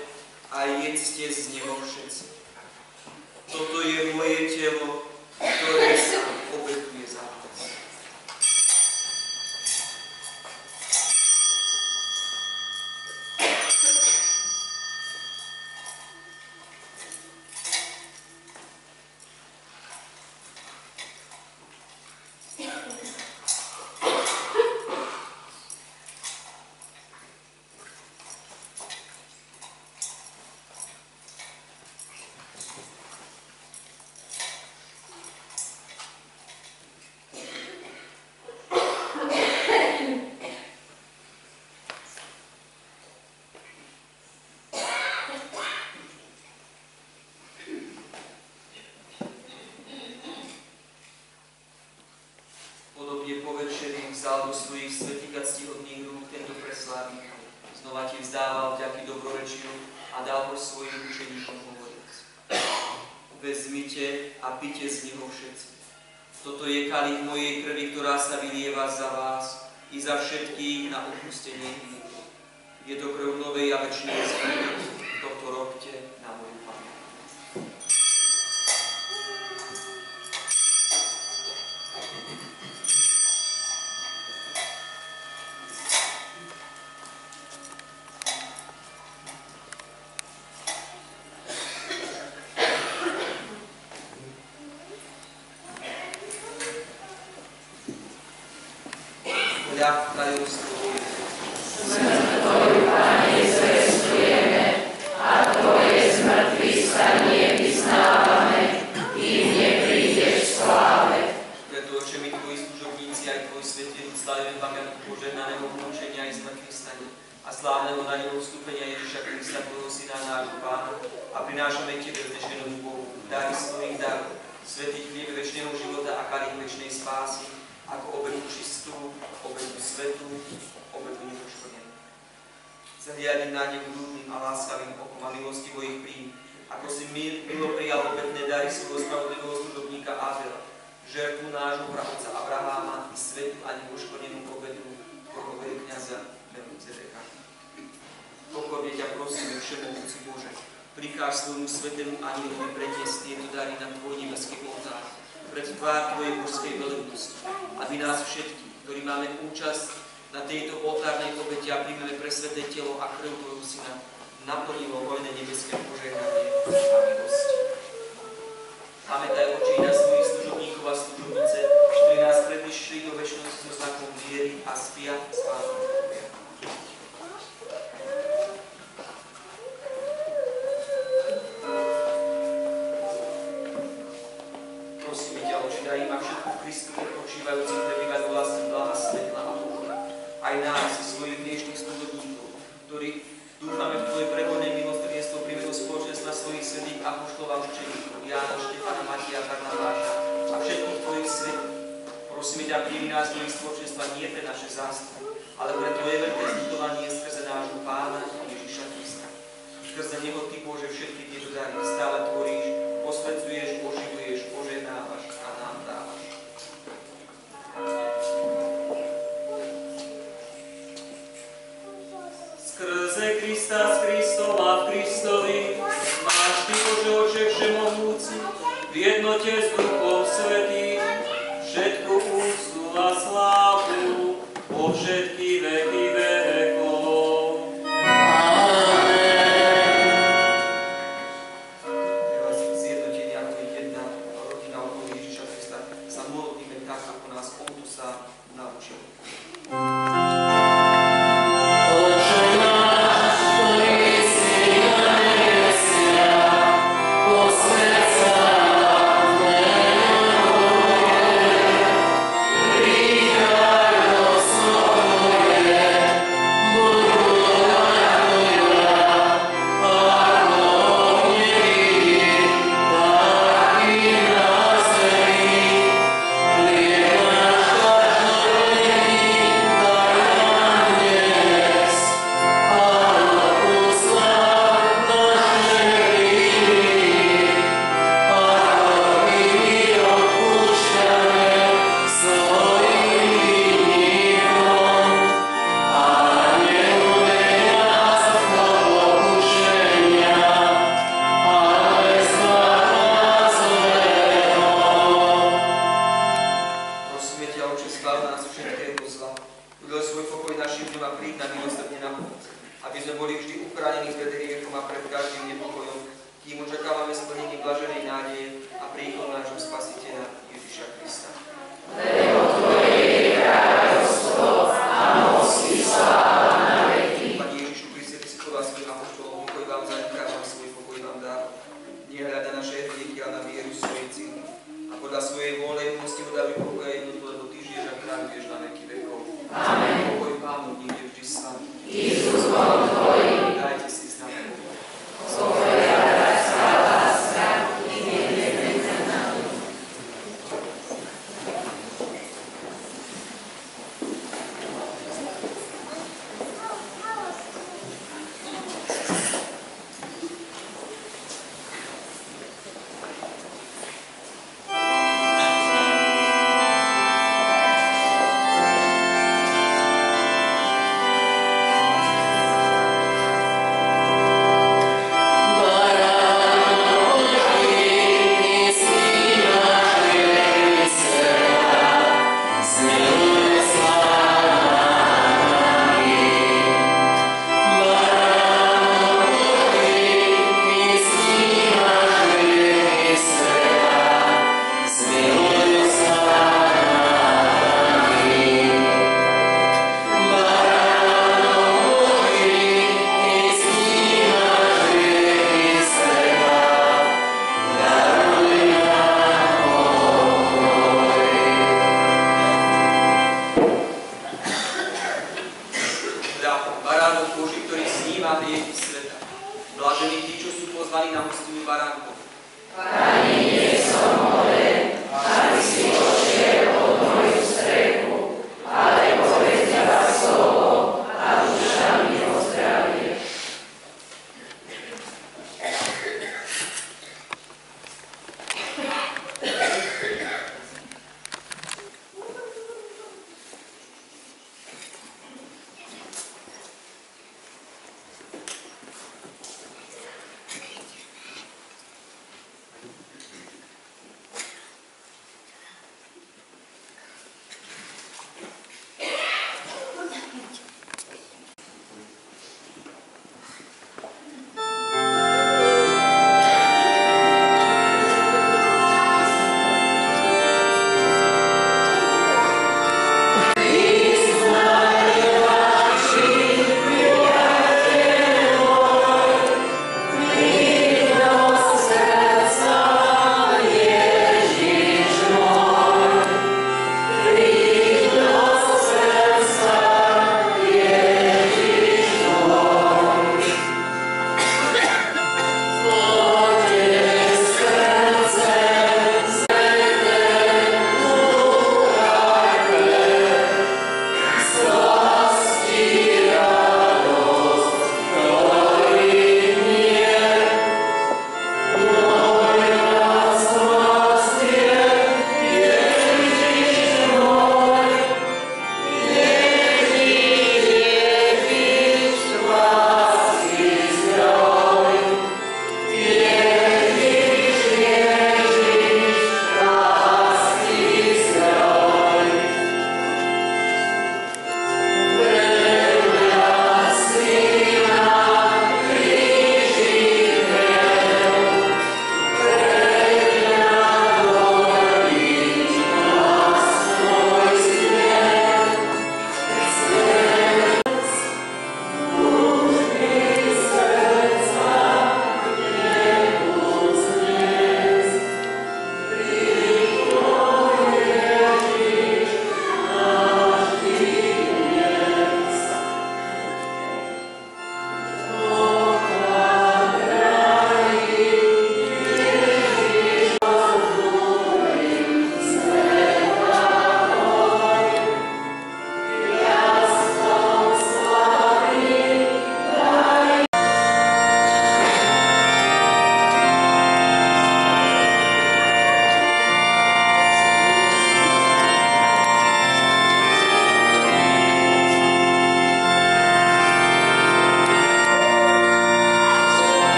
a jedzte z neho všetci. Toto je moje telo, ktoré sa obetuje za vás. vzal do svojich svätých a ctihodných rúk tento preslaví. Znova ti vzdával vďaky dobrorečil a dal ho svojim učeníkom hovoriac. Vezmite a pite z neho všetci. Toto je kalich mojej krvi, ktorá sa vylieva za vás i za všetkých na odpustenie hriechov. Je to krv novej a večnej zmluvy. Toto robte na moju pamäť. Ľah tajomstvo. Tvoju, Pane, zvestujeme a Tvoje zmrtvých stanie vyznávame, kým neprídeš v sláve. Preto, Oče, my Tvoji služobníci aj Tvoj svätý ľud slavíme pamiatku požehnaného mučenia aj zmrtvých staní a slávneho na neho vstúpenia Ježiša Krista, Tvojho Syna, nášho Pána, a prinášame Tebe vznešenému Bohu dary svojich darov, svätý chlieb večného života a kalich večnej spásy, ako obetu čistú, obetu svetú, obetu nepoškodenú. Zahliadni na nebu ľudným a láskavým okom a milostivo ich príjmi, ako si milo prijal obetné dary svojho spravodlivého služobníka Abela, žertvu nášho pravca Abraháma i svetú a nepoškodenú obetu tvojho veľkňaza Melchizedeka. Pokorne ťa prosíme, Všemohúci Bože, prikáž svojmu svetému anjelovi predniesť tieto dary na Tvoj nebeský oltár, pred tvár Tvojej božskej velebnosti, aby nás všetkých, ktorí máme účasť na tejto oltárnej obete a príjmeme pre sveté telo a krv Tvojho Syna, naplnilo hojné nebeské požehnanie a milosti. Pamätaj, Oče, i na svojich služobníkov a služobnice, ktorí nás predišli do večnosti so znakom viery a spia s Pánom. Prosíme ťa, Oče, daj im a všetku Kristu odpočívajúcim prebývať do vlastní blaha, svetla a pokoja. Aj nás, svojich dnešných služobníkov, ktorí dúfame v Tvoje prehodné milosrdenstvo privedú spoločenstva svojich svätých apoštolov a učeníkov, Jána, Štefana, Matia, Barnabáša a všetkých Tvojich svätých. Prosíme ťa, príjmi nás do ich spoločenstva nie pre naše zástupy, ale pre Tvoje veľké zľutovanie skrze nášho Pána Ježiša Krista. Skrze Neho Ty, Bože, všetky tieto dary stále tvoríš, posvedzuješ, oživuješ, požehnávaš a nám dávaš. Skrze Krista, s Kristom a v Kristovi, máš Ty, Bože, Oče Všemohúci, v jednote s Duchom Svätým, všetku úctu a slávu po všetky veky vekov. Teraz zjednotenie ako jedna rodina okolo Ježiša Krista sa modlíme tak, ako nás On tu sám naučil. Oče náš, ktorý si na nebesiach, posväť sa meno Tvoje, príď kráľovstvo Tvoje, buď vôľa Tvoja, ako v nebi, tak i na zemi. Chlieb náš každodenný daj nám dnes, a odpusť nám naše viny, ako i my odpúšťame svojim vinníkom. A neuveď nás do pokušenia, ale zbav nás zlého. Prosíme ťa, Oče, zbav nás všetkého zla. Udel svoj pokoj našim dňom a príď nám milosrdne na pomoc, aby sme boli vždy uchránení pred hriechom a pred každým nepokojom, kým očakávame splnenie blaženej nádeje a príchod nášho Spasiteľa Ježiša Krista. Lebo Tvoje je kráľovstvo a moc i sláva na veky. Pane Ježišu Kriste, Ty si povedal svojim apoštolom, pokoj vám zanechávam, svoj pokoj vám dávam. Nehľada naše hriechy, ale na vieru svojej cirkvi. A podľa svojej vôle milosti ho dávaj pokoj a jednotu, lebo Ty žiješ a kráľuješ na veky vekov. Amen. Pokoj Pánu, nech je vždy s vami. I s duchom Tvojim. Dajte si s nami. Tvoja bratská láska i nevymeniteľná.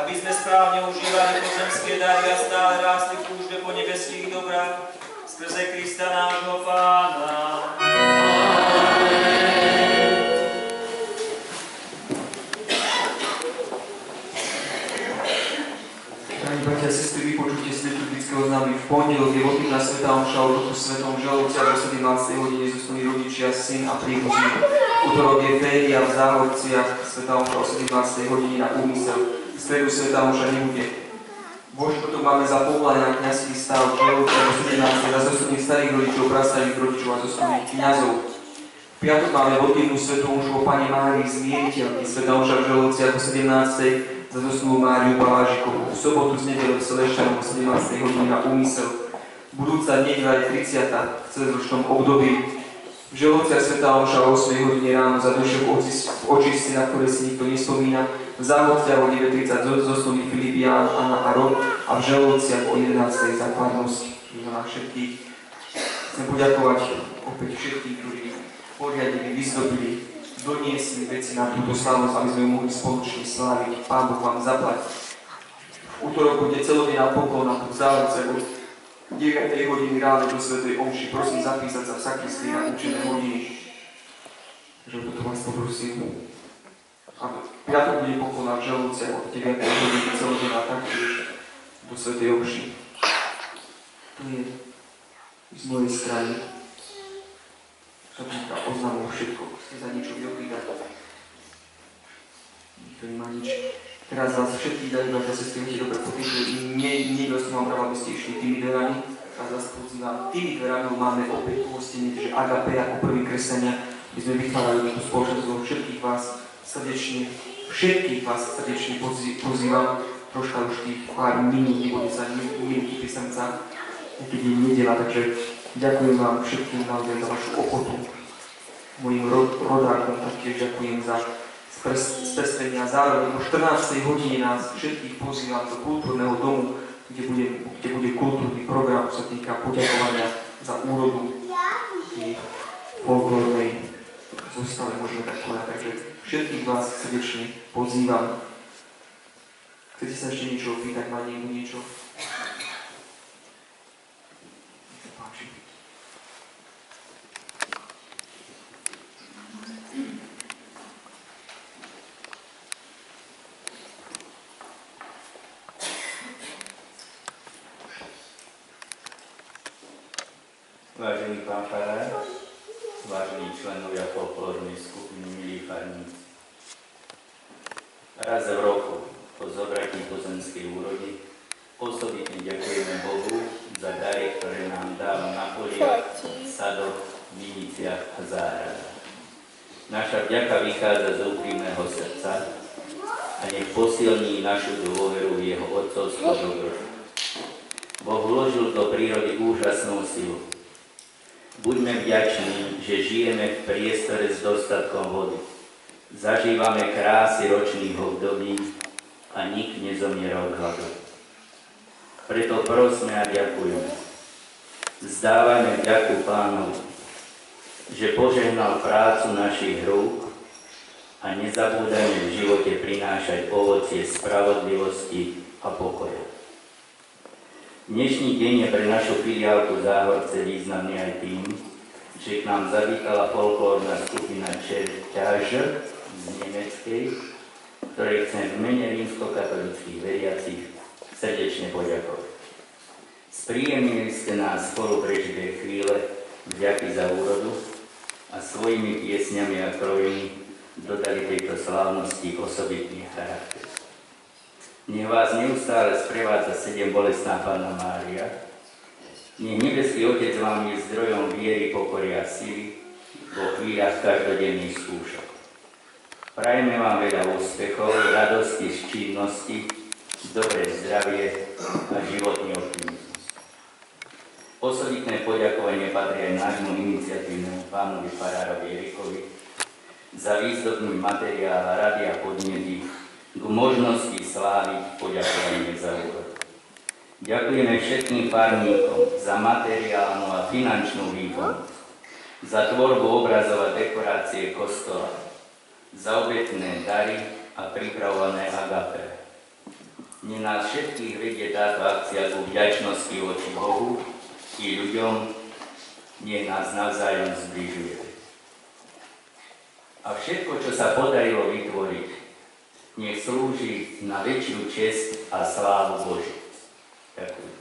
aby sme správne užívali pozemské dary a stále rástli v túžbe po nebeských dobrách, skrze Krista nášho Pána. Drahí bratia a sestry, vypočujte si liturgického oznámy. V pondelok je modlitba svätá omša o Duchu Svetom Žalúcia do 17. hodine zostali rodičia, syn a príbuzní. Utorok je féria v Záhorciach, svätá omša o 17. hodine na Úmysel. V stredu svätá omša nebude. Vo štvrtok máme za povolanie na kňazský stav Žalúcia do 17. za zostupných starých rodičov, prastarých rodičov a zostupných kňazov. V piatok máme modlitbu svätú omšu o Pane Márii Zmieriteľky, svätá omša v Žalúciach o 17. za zosnulú Máriu Balážikovú. V sobotu z nedele v Selešťanom o 17. hodine na Úmysel. Budúca nedeľa je 30. v celoročnom období. V Žalúciach svätá omša o 8. hodine ráno za duše v očistci, na ktoré si nikto nespomína. V Záhorciach o 9:30 zosnulí Filip, Ján, Anna a Rod a v Žalúciach o 11. za kladnosť. Na všetkých chcem poďakovať opäť všetkých, ktorí poriadili, vyzdobili, doniesli veci na túto slávnosť, aby sme ju mohli spoločne sláviť. Pán Boh vám zaplať. V útorok bude celodenná poklona v Záhorciach od 9. hodiny ráno do svätej omši. Prosím zapísať sa v sakristii na určené hodiny. Takže toto vás poprosím. A v piatok bude poklona v Žalúciach od 9. hodiny celodenná taktiež do svätej omši. To je z mojej strany. Všetko oznamuje všetko. Chcete za niečo vyopýtať? Nikto nemá nič. Teraz vás všetkých dajú, že sa s tým dobre potýčili. Niekto som vám pravil, aby ste išli tými dverami. Teraz vás pozývam. Tými dverami máme opäť pohostenie, že Agape ako prví kresťania, by sme vytvárali tú spoločnosť. Všetkých vás srdečne pozývam. Troška už tých pár minút, nebude sa minúty písemca, keď je nedeľa, takže ďakujem vám všetkým naozaj za vašu ochotu. Mojim rodákom taktiež ďakujem za spestrenia. Zároveň o 14. hodine nás všetkých pozývam do kultúrneho domu, kde bude kultúrny program, čo sa týka poďakovania za úrodu i folklórnej zostave, môžeme tak povedať. Takže všetkých vás srdečne pozývam. Chcete sa ešte niečo opýtať? Má niekto niečo? Nech sa páči. Vážený pán farár, vážení členovia folklórnej skupiny, milí farníci. Raz v roku po zobratí pozemskej úrody osobitne ďakujeme Bohu za dary, ktoré nám dáva na poliach, sadoch, viniciach a záhradách. Naša vďaka vychádza z úprimného srdca a nech posilní našu dôveru v jeho otcovstvo dobrotu. Boh vložil do prírody úžasnú silu. Buďme vďační, že žijeme v priestore s dostatkom vody. Zažívame krásy ročných období a nik nezomiera od hladu. Preto prosme a ďakujeme. Vzdávajme vďaku Pánovi, že požehnal prácu našich rúk a nezabúdajme v živote prinášať ovocie spravodlivosti a pokoja. Dnešný deň je pre našu filiálku Záhorce významný aj tým, že k nám zavítala folklórna skupina Čerťaž z nemeckej, ktorej chcem v mene rímskokatolických veriacich srdečne poďakovať. Spríjemnili ste nás spolu prežité chvíle vďaky za úrodu a svojimi piesňami a krojmi dodali tejto slávnosti osobitný charakter. Nech vás neustále sprevádza 7 bolestná Panna Mária. Nech nebeský Otec vám je zdrojom viery, pokory a sily vo chvíľach každodenných skúšok. Prajeme vám veľa úspechov, radosti z činnosti, dobré zdravie a životný optimizmus. Osobitné poďakovanie patrí aj nášmu iniciatívnemu pánovi farárovi Erikovi za výzdobný materiál a rady a podnety k možnosti sláviť poďakovanie za úrod. Ďakujeme všetkým farníkom za materiálnu a finančnú výpomoc, za tvorbu obrazov a dekorácie kostola, za obetné dary a pripravované agape. Nech nás všetkých vedie táto akcia ku vďačnosti voči Bohu i ľuďom, nech nás navzájom zbližuje. A všetko, čo sa podarilo vytvoriť, nech slúži na väčšiu česť a slávu Božiu. Ďakujem.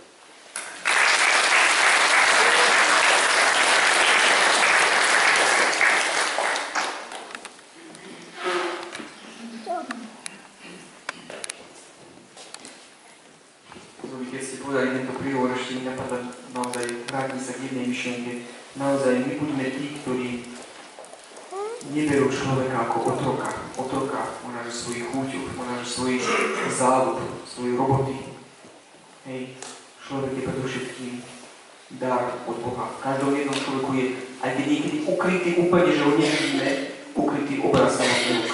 Keď ste povedali tento príhovor, ešte mi napadá naozaj vrátiť sa k jednej myšlienke. Naozaj my buďme tí, ktorí neberú človeka ako otroka. Otroka, možno že svojich chúťov, možno že svojich záľub, svojej roboty. Hej, človek je predovšetkým dar od Boha. V každom jednom človeku je, aj keď niekedy ukrytý úplne, že ho nevidíme, ukrytý obraz samotného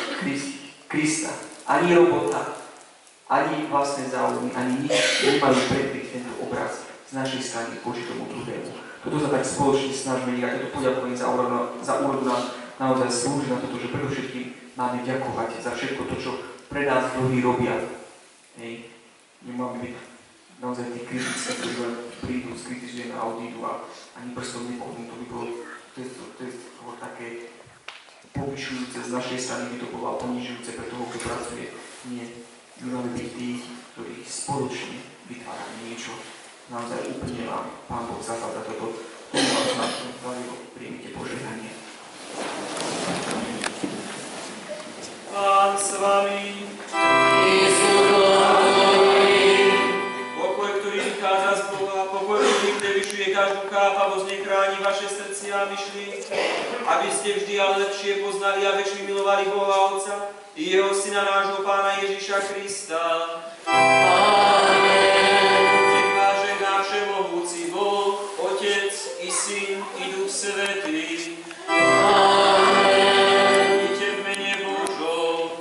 Krista. Ani robota, ani vlastné záujmy, ani nič nemajú prekryť tento obraz z našej strany voči tomu druhému. Toto sa tak spoločne snažíme, a toto poďakovanie za úrodu nám naozaj slúži na toto, že predovšetkým máme ďakovať za všetko to, čo pre nás druhí robia. Hej. Nemáme byť naozaj tí kritické, ktorí len prídu, skritizujeme a odídu a ani prstom nekohnú. To by bolo, to je také povyšujúce z našej strany, by to bolo a ponižujúce pre toho, kto pracuje. Nie. My máme byť tí, ktorí spoločne vytvárame niečo. Naozaj úplne vám Pán Boh zapadá toto. Tomu vás na to príjmite požehnanie. Pán s vami. Pokoj, ktorý vychádza z Boha, pokoj, ktorý prevyšuje každú chápavosť, nech chráni vaše srdcia a myšlienky, aby ste vždy ale lepšie poznali a väčšie milovali Boha Otca i Jeho Syna, nášho Pána Ježiša Krista. Amen. Nech vás žehná všemohúci Boh, Otec i Syn i Duch Svätý. Amen. Idite v mene Božom.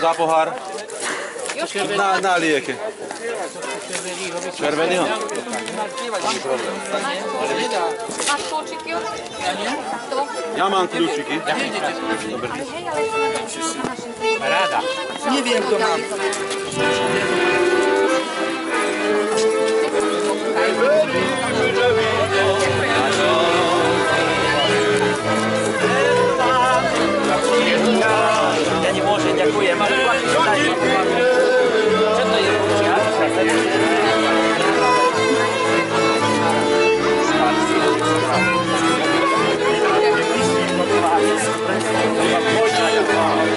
Dá pohár. Na lieky. Červenýho. Máš kľúčiky už? Ja nie. Ja mám kľúčiky. Ráda. Neviem, to mám. Ja nemôžem, ďakujem. Čo to je?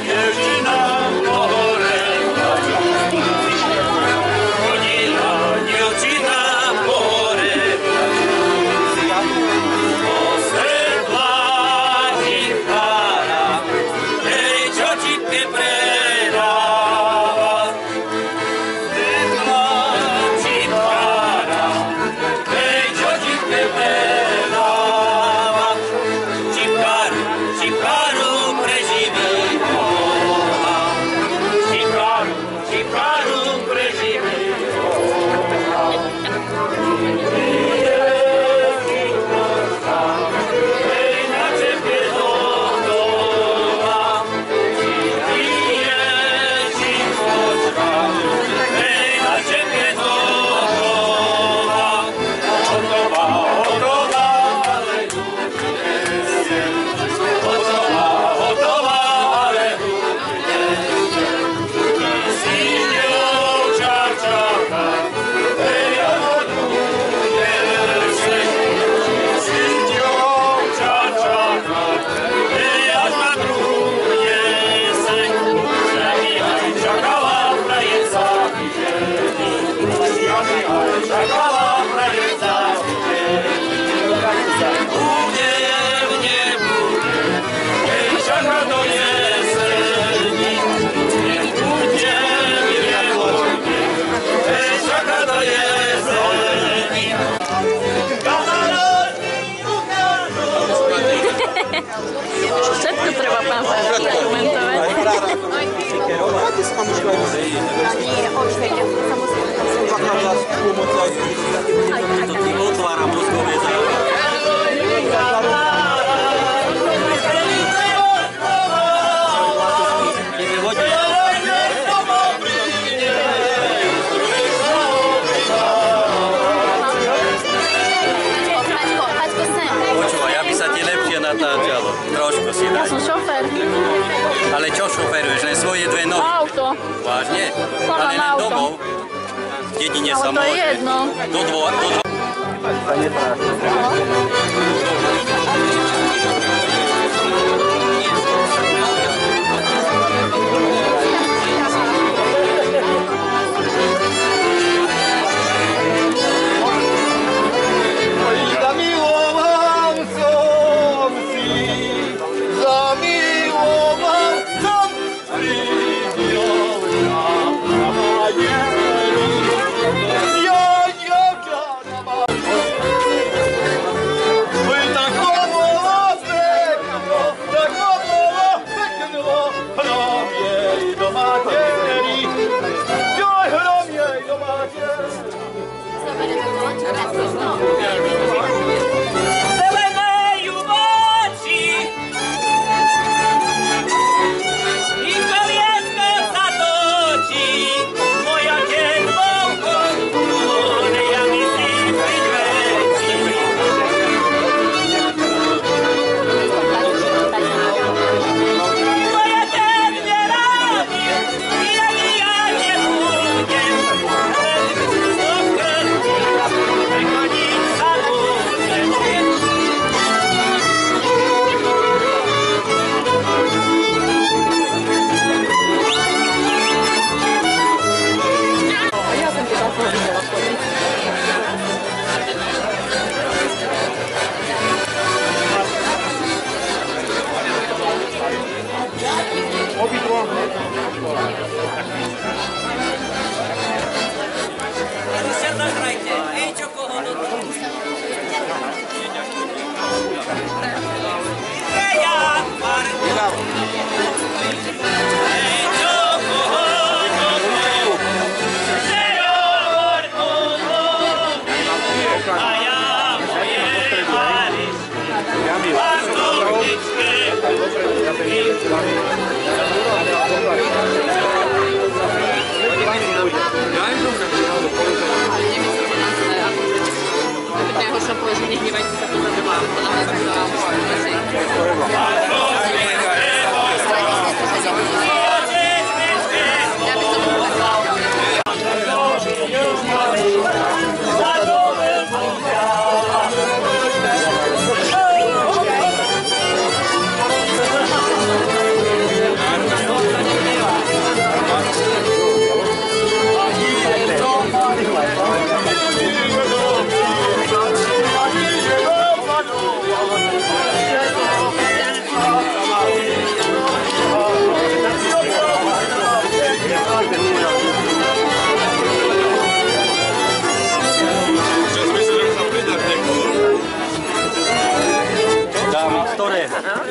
Ježina hore, Všetko treba pán Farský argumentovať. Otvára mozgové Počúvaj, aby sa ti lepšie natáčalo. Trošku si daj. Ja som šofér. Ale čo šoferuješ? Len svoje dve nohy? Auto. Vážne? Mám Ale len auto. domov? V dedine sa Ale to je môže. jedno. Do dvoch.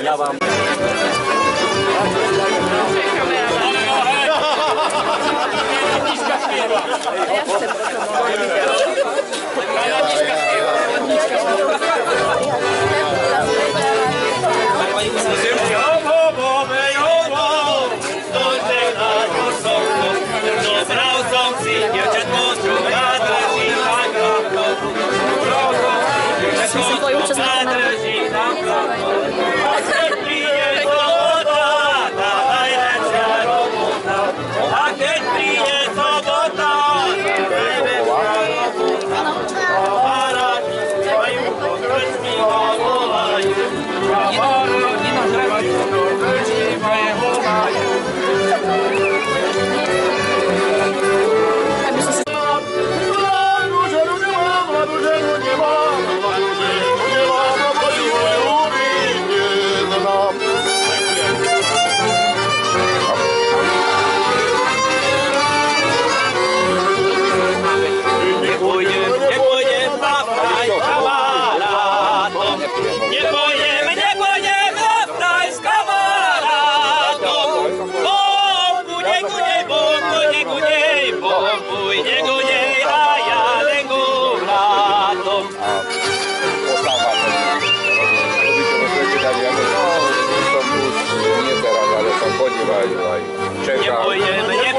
Ja vám... Čekám. Nepôjdeme,